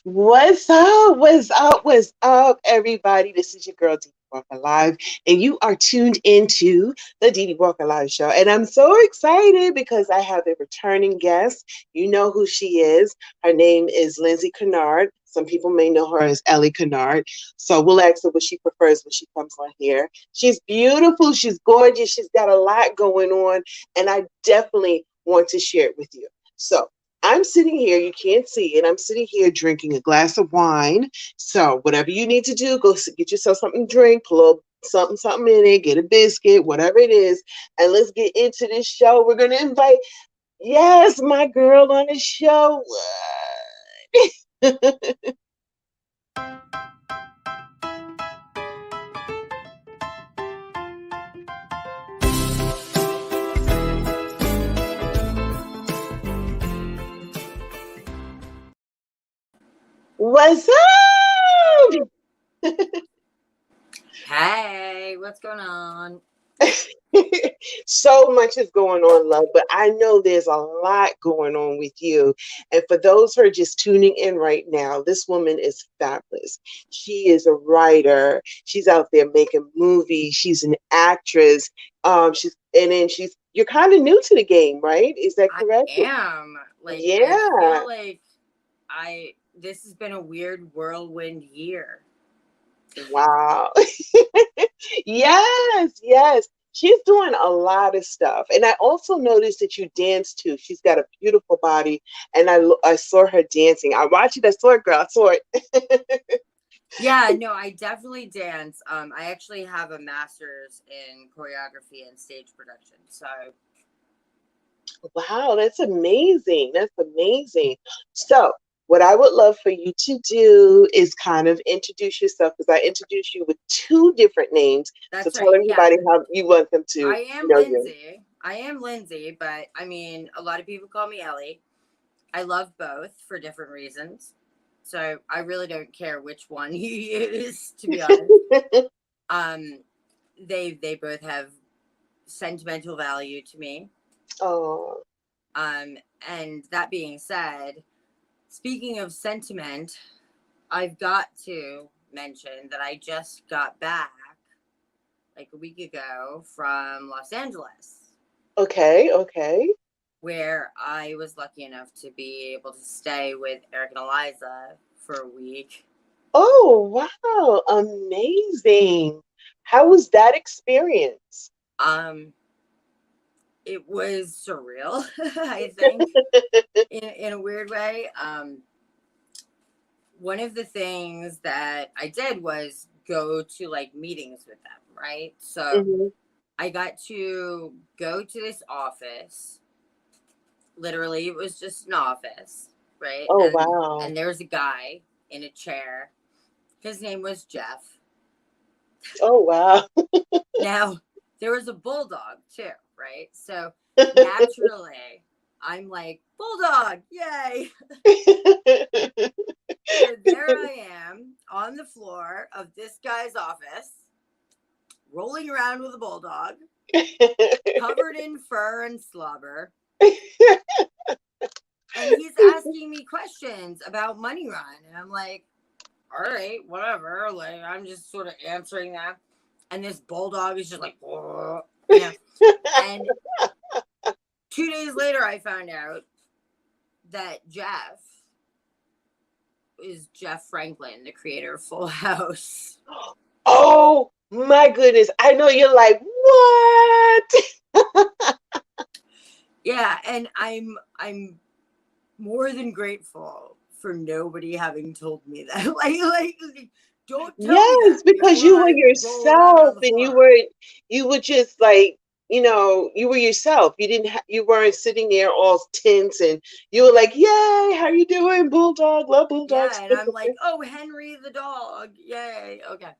What's up? What's up? What's up, everybody? This is your girl, Dee Dee Walker Live, and you are tuned into the Dee Dee Walker Live show. And I'm so excited because I have a returning guest. You know who she is. Her name is Lindsay Conard. Some people may know her as Elle Conard. So we'll ask her what she prefers when she comes on here. She's beautiful. She's gorgeous. She's got a lot going on, and I definitely want to share it with you. So I'm sitting here, you can't see it. I'm sitting here drinking a glass of wine. So whatever you need to do, go get yourself something to drink, put a little something in it, get a biscuit, whatever it is, and let's get into this show. We're gonna invite, yes, my girl on the show. What? What's up? Hey, what's going on? So much is going on, love, but I know there's a lot going on with you. And for those who are just tuning in right now, this woman is fabulous. She is a writer. She's out there making movies. She's an actress. She's you're kind of new to the game, right? Is that I correct? am. I Yeah. feel like this has been a weird whirlwind year. Wow. Yes, yes. She's doing a lot of stuff. And I also noticed that you dance too. She's got a beautiful body. And I saw her dancing. I watched it. I saw it, girl. I saw it. Yeah, no, I definitely dance. I actually have a master's in choreography and stage production. So Wow, that's amazing. That's amazing. So, what I would love for you to do is kind of introduce yourself because I introduced you with two different names. So that's tell right. Yeah. everybody how you want them to I am know you. Lindsay. I am Lindsay, but I mean, a lot of people call me Ellie. I love both for different reasons. So I really don't care which one you use, to be honest. Um, they both have sentimental value to me. Oh, And that being said, speaking of sentiment, I've got to mention that I just got back like a week ago from Los Angeles, okay, okay. where I was lucky enough to be able to stay with Eric and Eliza for a week. Oh, wow. Amazing. How was that experience? Um, it was surreal, I think, in a weird way. One of the things that I did was go to like meetings with them, right? So Hmm. I got to go to this office. Literally, it was just an office, right? Oh, And wow. there was a guy in a chair. His name was Jeff. Oh, wow. Now, there was a bulldog too, right? So naturally, I'm like, bulldog, yay. So there I am on the floor of this guy's office, rolling around with a bulldog, covered in fur and slobber. And he's asking me questions about Money Run. And I'm like, all right, whatever. Like, I'm just sort of answering that. And this bulldog is just like, whoa, you know. And 2 days later, I found out that Jeff is Jeff Franklin, the creator of Full House. Oh, my goodness. I know you're like, what? Yeah, and I'm more than grateful for nobody having told me that. like don't tell me Yes, that because before you were I roll around yourself on the and floor. you were just like, you were yourself. You weren't sitting there all tense and you were like, "Yay, how you doing? Bulldog, love bulldogs." Yeah, and I'm like, oh, Henry the dog, yay, okay,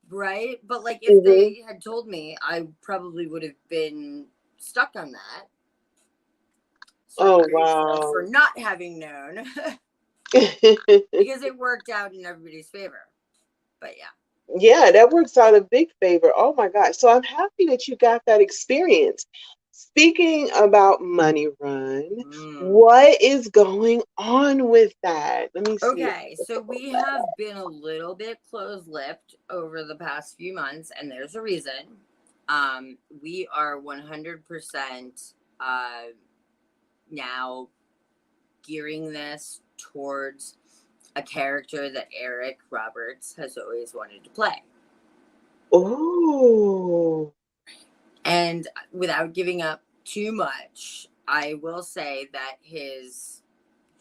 right? But like, if Hmm. they had told me, I probably would have been stuck on that. So I'm Oh, grateful wow. for not having known because it worked out in everybody's favor. But yeah. Yeah, that works out a big favor. Oh my gosh. So I'm happy that you got that experience. Speaking about Money Run, Mm. what is going on with that? Let me see. Okay, so we have been a little bit close-lipped over the past few months, and there's a reason. We are 100% now gearing this towards a character that Eric Roberts has always wanted to play. Oh, And without giving up too much, I will say that his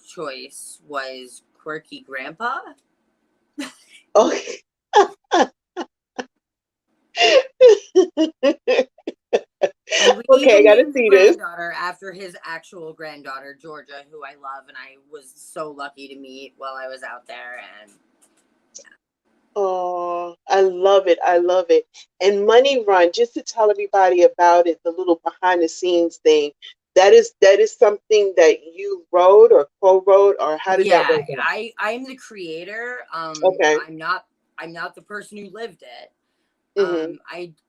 choice was Quirky Grandpa. okay. And we Okay, I even gotta named the see this. granddaughter after his actual granddaughter, Georgia, who I love and I was so lucky to meet while I was out there. And Oh, I love it. I love it. And Money Run, just to tell everybody about it, the little behind the scenes thing, that is something that you wrote or co-wrote, or how did that yeah, work out? I'm the creator. Okay. I'm not the person who lived it. Mm-hmm.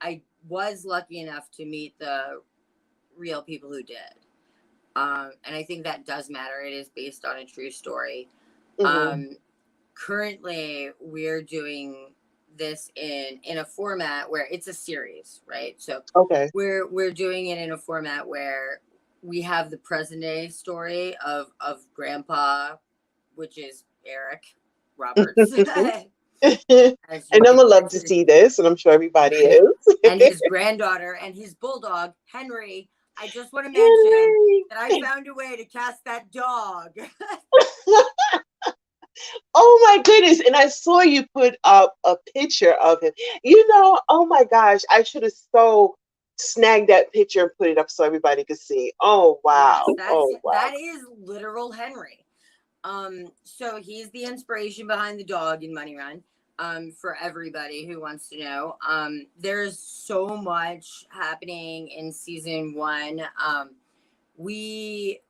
I was lucky enough to meet the real people who did. And I think that does matter. It is based on a true story. Mm-hmm. Um, Currently, we're doing this in a format where it's a series, right? So Okay. we're doing it in a format where we have the present day story of Grandpa, which is Eric Roberts, And as I'm you can gonna love to imagine, see this, and I'm sure everybody right? is. And his granddaughter and his bulldog Henry. I just want to mention Henry. that I found a way to cast that dog. Oh my goodness. And I saw you put up a picture of him. Oh my gosh, I should have so snagged that picture and put it up so everybody could see. Oh Yes, wow. Oh wow. that is literal Henry. So he's the inspiration behind the dog in Money Run. For everybody who wants to know, there's so much happening in season one. We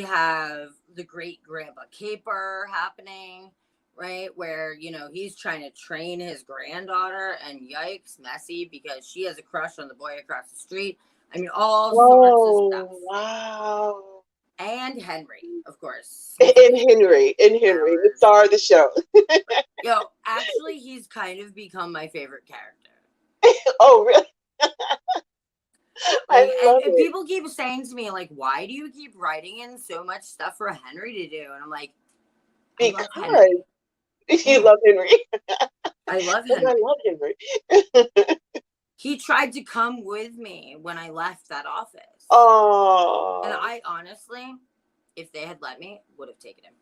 have the great grandpa caper happening, right? Where he's trying to train his granddaughter, and yikes, messy because she has a crush on the boy across the street. I mean, all sorts of stuff. Oh wow. And Henry, of course, he's And like Henry, the ours. star of the show. Actually, he's kind of become my favorite character. Oh really? I Like, love and it. people keep saying to me, like, why do you keep writing in so much stuff for Henry to do? And I'm like, I love Because Henry. you Yeah, love Henry. I love And I Henry. love Henry. He tried to come with me when I left that office. And Oh. I honestly, if they had let me, would have taken him.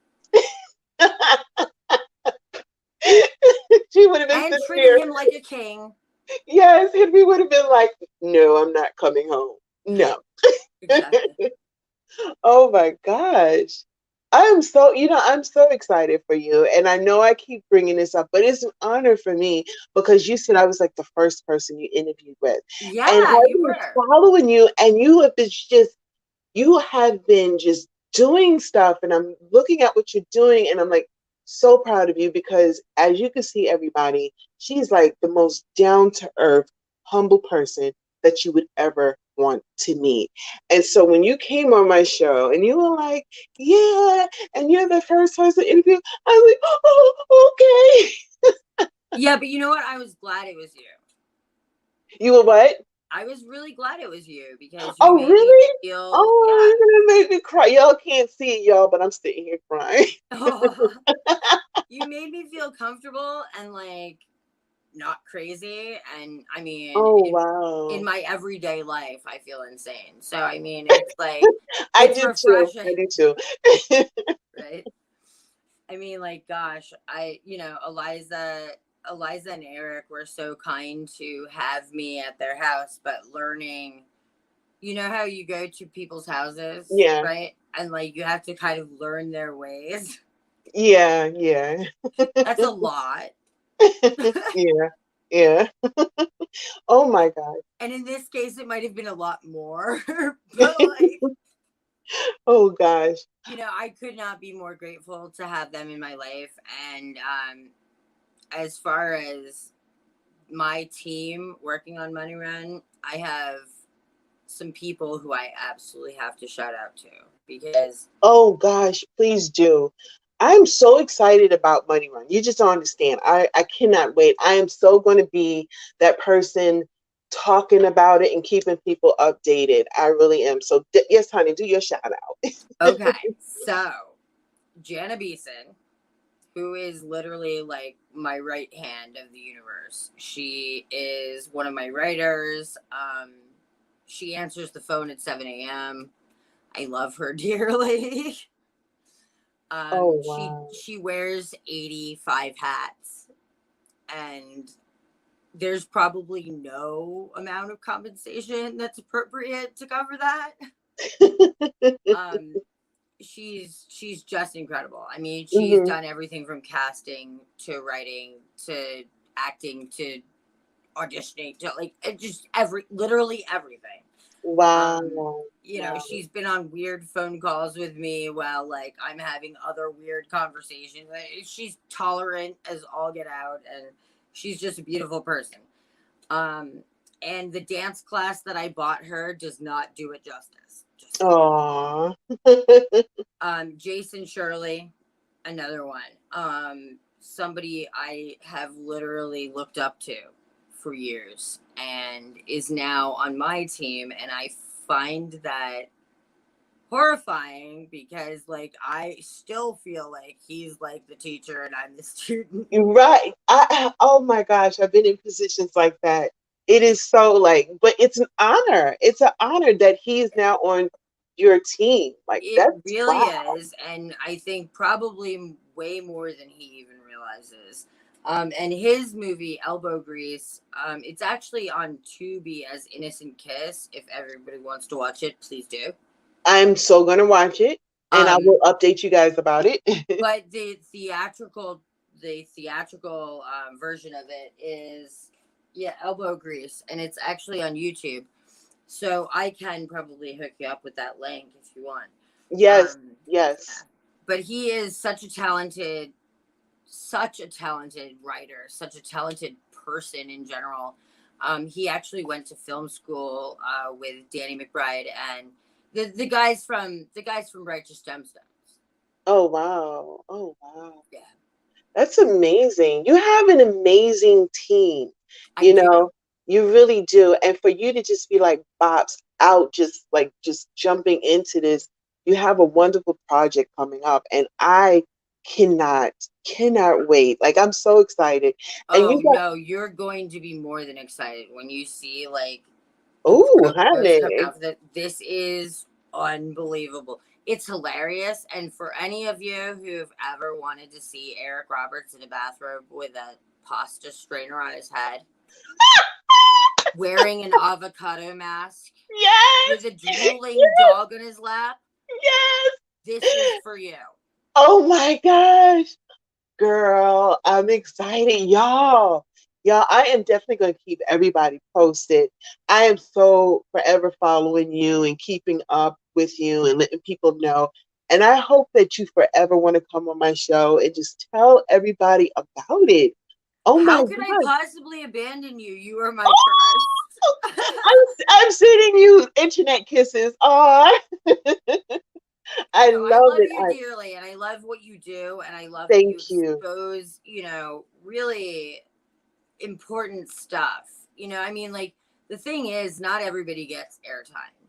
She would have been And treated sincere. him like a king. Yes, Henry would have been like, no, I'm not coming home. No. Exactly. Oh my gosh. I'm so excited for you. And I know I keep bringing this up, but it's an honor for me because you said I was like the first person you interviewed with. And Yeah, I've you been were. following you, and you have been just doing stuff, and I'm looking at what you're doing, and I'm like so proud of you because as you can see, everybody, she's like the most down to earth, humble person that you would ever want to meet. And so when you came on my show and you were like, yeah, and you're the first person interview, I was like, oh, okay. Yeah, but you know what? I was glad it was you. You were what? I was really glad it was you because you Oh, made me really? feel, Oh, yeah. you're gonna make me cry. Y'all can't see it, y'all, but I'm sitting here crying. You made me feel comfortable and like not crazy. And I mean, Oh, in wow. my everyday life, I feel insane. So, I mean, it's like, I it's do too. refreshing, I do too. right? I mean, like, gosh, Eliza and Eric were so kind to have me at their house, but learning, how you go to people's houses, Yeah. right? And like, you have to kind of learn their ways. Yeah. Yeah. That's a lot. Yeah. Yeah. Oh my God. And in this case, it might have been a lot more, but like, Oh gosh. I could not be more grateful to have them in my life. And as far as my team working on Money Run, I have some people who I absolutely have to shout out to because Oh gosh, please do. I'm so excited about Money Run. You just don't understand. I cannot wait. I am so going to be that person talking about it and keeping people updated. I really am. So yes, honey, do your shout out. okay, so Jana Beeson, who is literally like my right hand of the universe. She is one of my writers. She answers the phone at 7 a.m. I love her dearly. Oh She wow. she wears 85 hats, and there's probably no amount of compensation that's appropriate to cover that. Um, she's just incredible. I mean, she's Hmm. done everything from casting to writing to acting to auditioning to like just literally everything. Um, Wow. you know, Wow. she's been on weird phone calls with me while like I'm having other weird conversations. She's tolerant as all get out, and she's just a beautiful person. Um, and the dance class that I bought her does not do it justice. Just so Aw. Jason Shirley, another one. Somebody I have literally looked up to for years and is now on my team, and I find that horrifying because like I still feel like he's like the teacher and I'm the student. Right. Oh my gosh, I've been in positions like that. It is so like, but it's an honor. It's an honor that he is now on your team. Like It that's really wow. is, and I think probably way more than he even realizes. And his movie Elbow Grease, it's actually on Tubi as Innocent Kiss. If everybody wants to watch it, please do. I'm so gonna watch it and I Um, will update you guys about it. but the theatrical version of it is yeah Elbow Grease, and it's actually on YouTube. So I can probably hook you up with that link if you want. Yes, Yeah. yes. But he is such a talented writer, such a talented person in general. He actually went to film school with Danny McBride and the guys from Righteous Gemstones. Oh wow. Oh wow. Yeah, That's amazing. You have an amazing team. I You do. know, you really do. And for you to just be like Bob's out, just like just jumping into this, you have a wonderful project coming up. And I cannot, cannot wait. Like I'm so excited. And Oh you got, no, you're going to be more than excited when you see like the oh, promos come honey. out. That this is unbelievable. It's hilarious, and for any of you who've ever wanted to see Eric Roberts in a bathrobe with a pasta strainer on his head, wearing an avocado mask, with Yes, a drooling dog on his lap, yes. this is for you. Oh my gosh. Girl, I'm excited, y'all. Y'all, I am definitely going to keep everybody posted. I am so forever following you and keeping up with you and letting people know. And I hope that you forever want to come on my show and just tell everybody about it. Oh my How could I God. possibly abandon you? You are my first. I'm sending you internet kisses. Oh, I No, I love love it. you dearly, and I love what you do, and I love that you Thank you. expose, really important stuff. I mean, like, the thing is, not everybody gets airtime,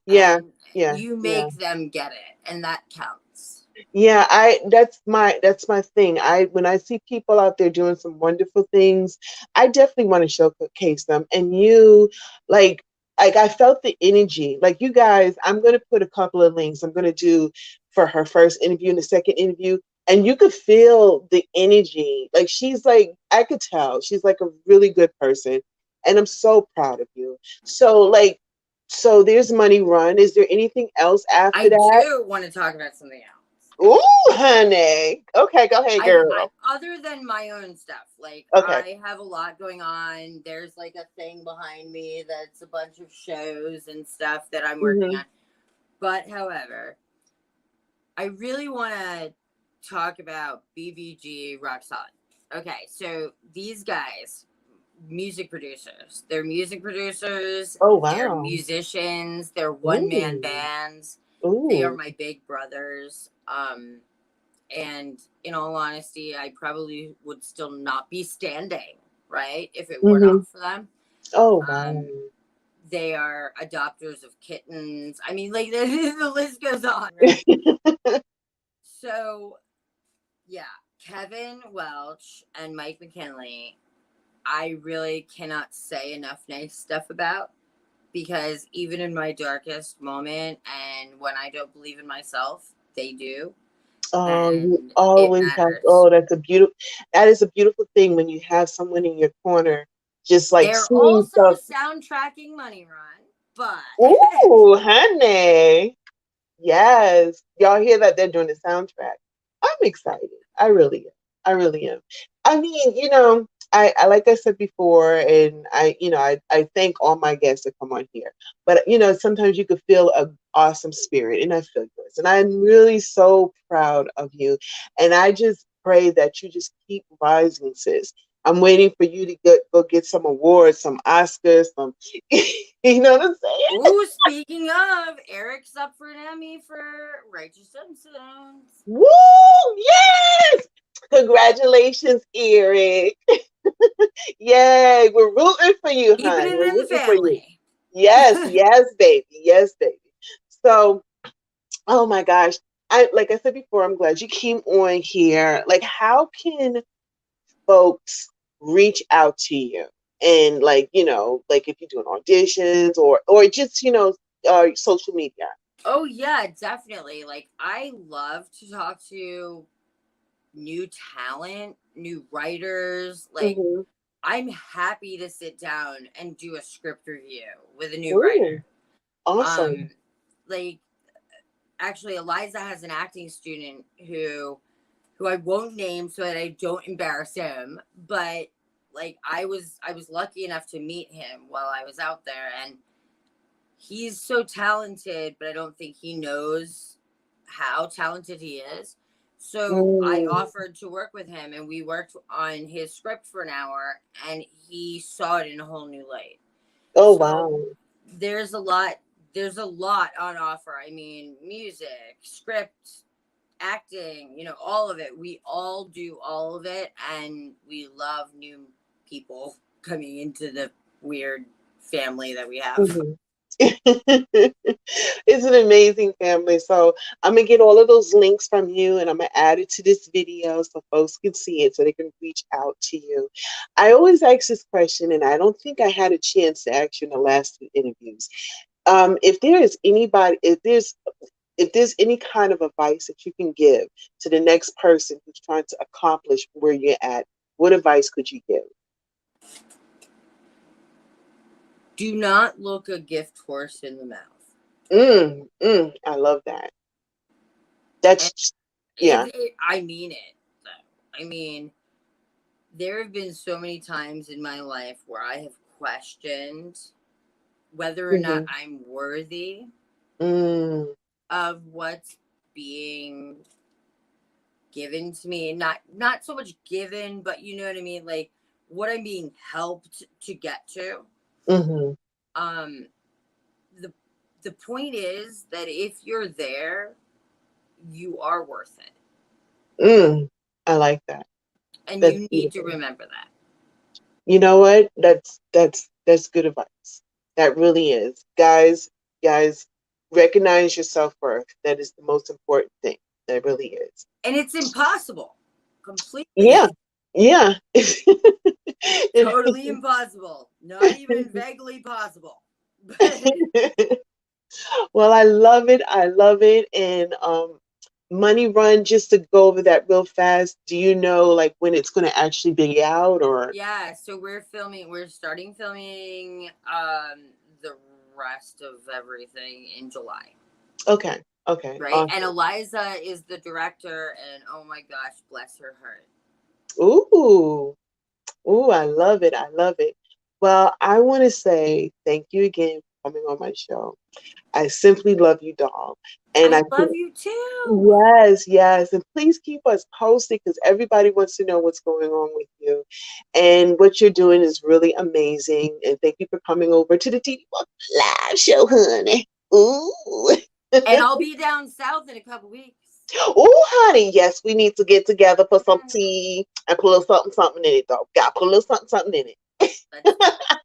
Yeah, and yeah, you yeah. make them get it, and that counts. Yeah, I that's my thing. I when I see people out there doing some wonderful things, I definitely want to showcase them. And you like I felt the energy. Like you guys, I'm gonna put a couple of links I'm gonna do for her first interview and the second interview. And you could feel the energy. Like she's like, I could tell she's like a really good person. And I'm so proud of you. So like so there's Money Run. Is there anything else after I that? do want to talk about something else. Ooh, honey. Okay, go ahead, I girl. other than my own stuff, like Okay. I have a lot going on. There's like a thing behind me that's a bunch of shows and stuff that I'm working Hmm. on. But however, I really want to talk about BBG Rock Solid. Okay, so these guys, music producers. They're music producers. Oh, They're wow. musicians. They're one-man Ooh. bands. They are Ooh. my big brothers. And in all honesty, I probably would still not be standing, right, if it were Mm-hmm. not for them. Oh, wow. Um, they are adopters of kittens. I mean, like the list goes on, right? So, yeah, Kevin Welch and Mike McKinley, I really cannot say enough nice stuff about, because even in my darkest moment and when I don't believe in myself, they do. Oh, you And it always have, matters. oh, that is a beautiful thing when you have someone in your corner, just like They're seeing also stuff. soundtracking Money Run, but Ooh, honey. Yes. Y'all hear that? They're doing the soundtrack. I'm excited. I really am. I really am. I mean, I like I said before, and I thank all my guests that come on here. But sometimes you could feel an awesome spirit, and I feel yours. And I'm really so proud of you. And I just pray that you just keep rising, sis. I'm waiting for you to go get some awards, some Oscars, some you know what I'm saying? ooh, speaking of, Eric's up for an Emmy for Righteous Simpsons. Woo! Yes! Congratulations, Eric. Yay! We're rooting for you, Keeping hon. it We're in the rooting for you. family. Yes, yes, baby. Yes, baby. So, oh my gosh. Like I said before, I'm glad you came on here. Like, how can folks reach out to you? And like if you're doing auditions or just, social media. Oh yeah, definitely. Like I love to talk to new talent, new writers. Like Mm-hmm. I'm happy to sit down and do a script review with a new Ooh, writer. awesome. Um, like actually, Eliza has an acting student who I won't name so that I don't embarrass him. But like I was lucky enough to meet him while I was out there, and he's so talented, but I don't think he knows how talented he is. So I Mm. offered to work with him, and we worked on his script for an hour, and he saw it in a whole new light. Oh, So wow. there's a lot. There's a lot on offer. I mean, music, script, acting, all of it. We all do all of it, and we love new people coming into the weird family that we have. Mhm. It's an amazing family. So I'm gonna get all of those links from you and I'm gonna add it to this video so folks can see it so they can reach out to you. I always ask this question, and I don't think I had a chance to ask you in the last two interviews. If there is anybody, if there's any kind of advice that you can give to the next person who's trying to accomplish where you're at, what advice could you give? Do not look a gift horse in the mouth. I love that. And That's yeah. I mean it, though. I mean, there have been so many times in my life where I have questioned whether or not Hmm. I'm worthy Mm, of what's being given to me. Not so much given, but you know what I mean? Like what I'm being helped to get to. hmm. Um, the the point is that if you're there, you are worth it. I like that. And That's you need to beautiful. remember that. You know what? That's good advice. That really is. Guys, recognize your self-worth. That is the most important thing. That really is. And it's impossible. Completely Yeah. Yeah. totally impossible. Not even vaguely possible. But Well, I love it. I love it. And Money Run, just to go over that real fast, do you know like when it's going to actually be out or? yeah, so we're starting filming the rest of everything in July. Okay. Okay. Right? And Awesome. Eliza is the director, and oh my gosh, bless her heart. Ooh. Ooh, I love it. I love it. Well, I want to say thank you again coming on my show. I simply love you, doll. And I I love you too. yes, yes. And please keep us posted because everybody wants to know what's going on with you. And what you're doing is really amazing. And thank you for coming over to the Dee Dee Walker Live show, honey. Ooh. And I'll be down south in a couple weeks. Oh, honey, yes, we need to get together for some Mm, tea and put a little something, something in it, though. Got to put a little something, something in let's do it.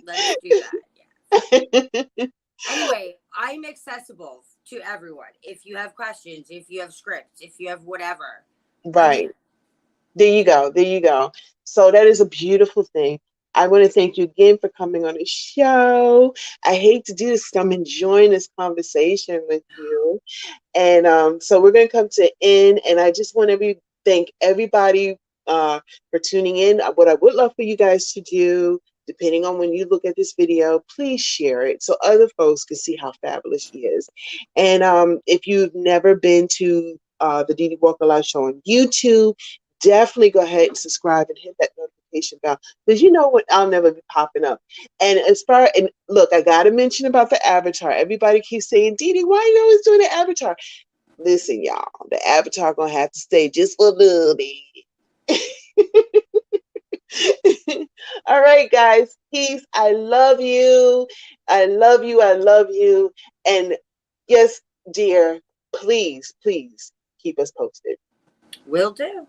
Let's do that. Yeah. it. Anyway, I'm accessible to everyone. If you have questions, if you have scripts, if you have whatever, I'm Right. here. There you go. There you go. So that is a beautiful thing. I want to thank you again for coming on the show. I hate to do this because I'm enjoying this conversation with you. And so we're going to come to an end. And I just want to thank everybody for tuning in. What I would love for you guys to do, depending on when you look at this video, please share it so other folks can see how fabulous she is. And if you've never been to the Dee Dee Walker Live show on YouTube, definitely go ahead and subscribe and hit that notification bell because you know what, I'll never be popping up. And and look, I gotta mention about the avatar. Everybody keeps saying, Dee Dee, why are you always doing the avatar? Listen, y'all, the avatar gonna have to stay just for a little bit. All right, guys, peace. I love you. I love you. I love you. And yes, dear, please, please keep us posted. Will do.